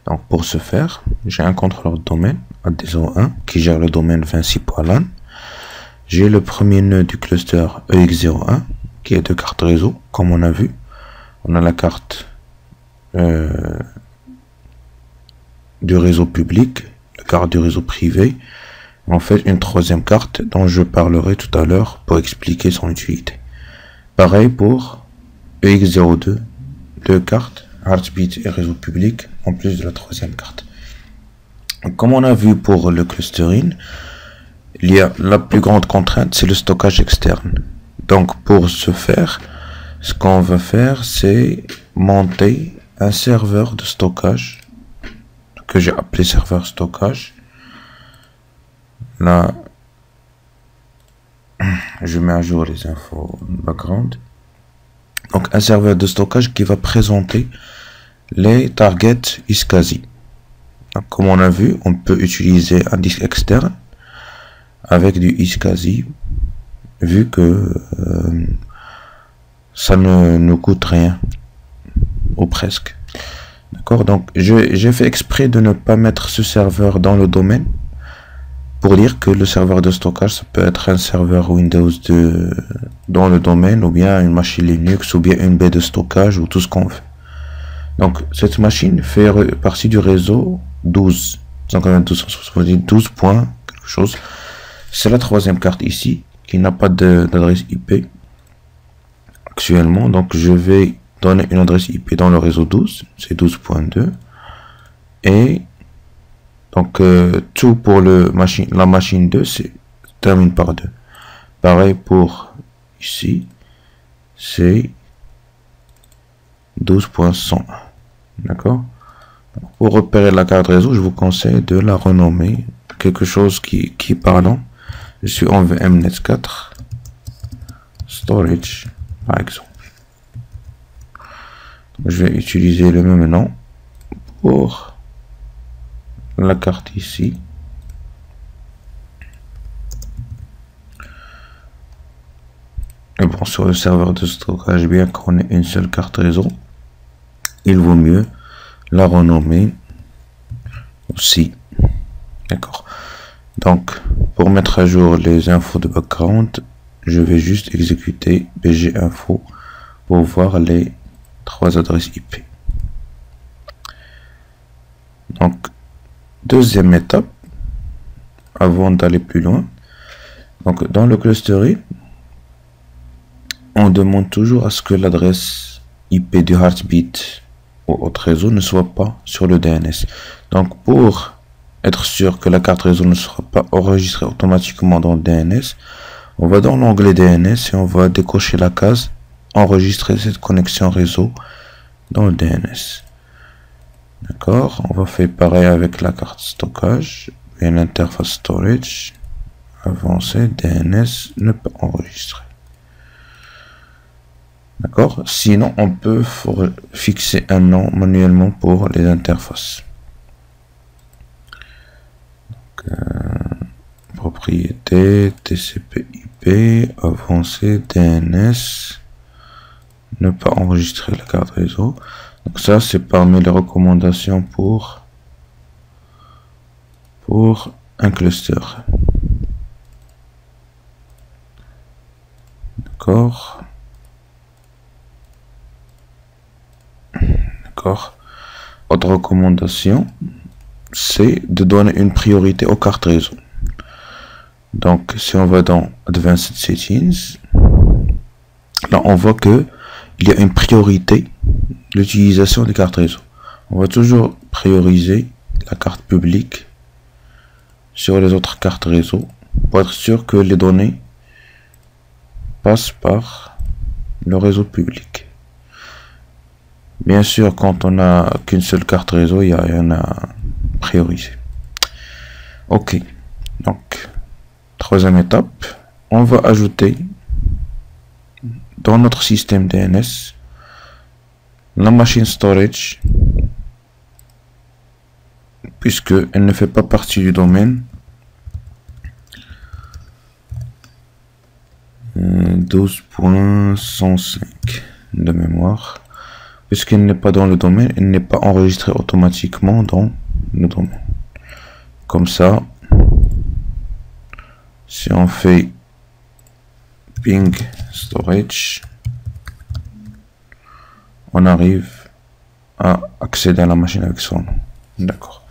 Donc pour ce faire, j'ai un contrôleur de domaine AD01 qui gère le domaine 26.LAN. J'ai le premier nœud du cluster EX01 qui est de carte réseau, comme on a vu. On a la carte du réseau public, la carte du réseau privé. En fait, une troisième carte dont je parlerai tout à l'heure pour expliquer son utilité. Pareil pour EX02, deux cartes, Heartbeat et réseau public, en plus de la troisième carte. Comme on a vu pour le clustering, il y a la plus grande contrainte, c'est le stockage externe. Donc pour ce faire, ce qu'on va faire, c'est monter un serveur de stockage que j'ai appelé serveur stockage. Là, je mets à jour les infos background. Donc un serveur de stockage qui va présenter les targets iSCSI. Donc, comme on a vu, on peut utiliser un disque externe avec du iSCSI, vu que ça ne nous coûte rien, ou presque. D'accord, donc j'ai fait exprès de ne pas mettre ce serveur dans le domaine, pour dire que le serveur de stockage, ça peut être un serveur Windows dans le domaine, ou bien une machine Linux, ou bien une baie de stockage, ou tout ce qu'on veut. Donc cette machine fait partie du réseau 12, 12 points, quelque chose. C'est la troisième carte ici, qui n'a pas d'adresse IP actuellement. Donc je vais donner une adresse IP dans le réseau 12, c'est 12.2. Et donc tout pour la machine 2, c'est termine par 2. Pareil pour ici, c'est 12.101. D'accord? Pour repérer la carte réseau, je vous conseille de la renommer quelque chose qui est parlant. Je suis en VMnet 4 storage par exemple. Je vais utiliser le même nom pour la carte ici. Et bon, sur le serveur de stockage, bien qu'on ait une seule carte réseau, il vaut mieux la renommer aussi. D'accord. Donc, pour mettre à jour les infos de background, je vais juste exécuter bg info pour voir les trois adresses IP. Donc, deuxième étape, avant d'aller plus loin. Donc, dans le clustering, on demande toujours à ce que l'adresse IP du Heartbeat ou autre réseau ne soit pas sur le DNS. Donc, pour être sûr que la carte réseau ne sera pas enregistrée automatiquement dans le DNS, on va dans l'onglet DNS et on va décocher la case enregistrer cette connexion réseau dans le DNS. D'accord, on va faire pareil avec la carte stockage et l'interface storage. Avancer, DNS ne pas enregistrer. D'accord, sinon on peut fixer un nom manuellement pour les interfaces. Donc, propriété, TCP/IP, avancer, DNS, ne pas enregistrer la carte réseau. Donc ça c'est parmi les recommandations pour un cluster. D'accord. D'accord. Autre recommandation, c'est de donner une priorité aux cartes réseau. Donc si on va dans Advanced Settings, là on voit que il y a une priorité de l'utilisation des cartes réseau. On va toujours prioriser la carte publique sur les autres cartes réseau pour être sûr que les données passent par le réseau public. Bien sûr, quand on n'a qu'une seule carte réseau, il y a rien à prioriser. Ok, donc troisième étape, on va ajouter dans notre système DNS la machine storage, puisque elle ne fait pas partie du domaine. 12.105 de mémoire. puisqu'il n'est pas dans le domaine, il n'est pas enregistré automatiquement dans le domaine. Comme ça, si on fait ping storage, on arrive à accéder à la machine avec son nom. D'accord.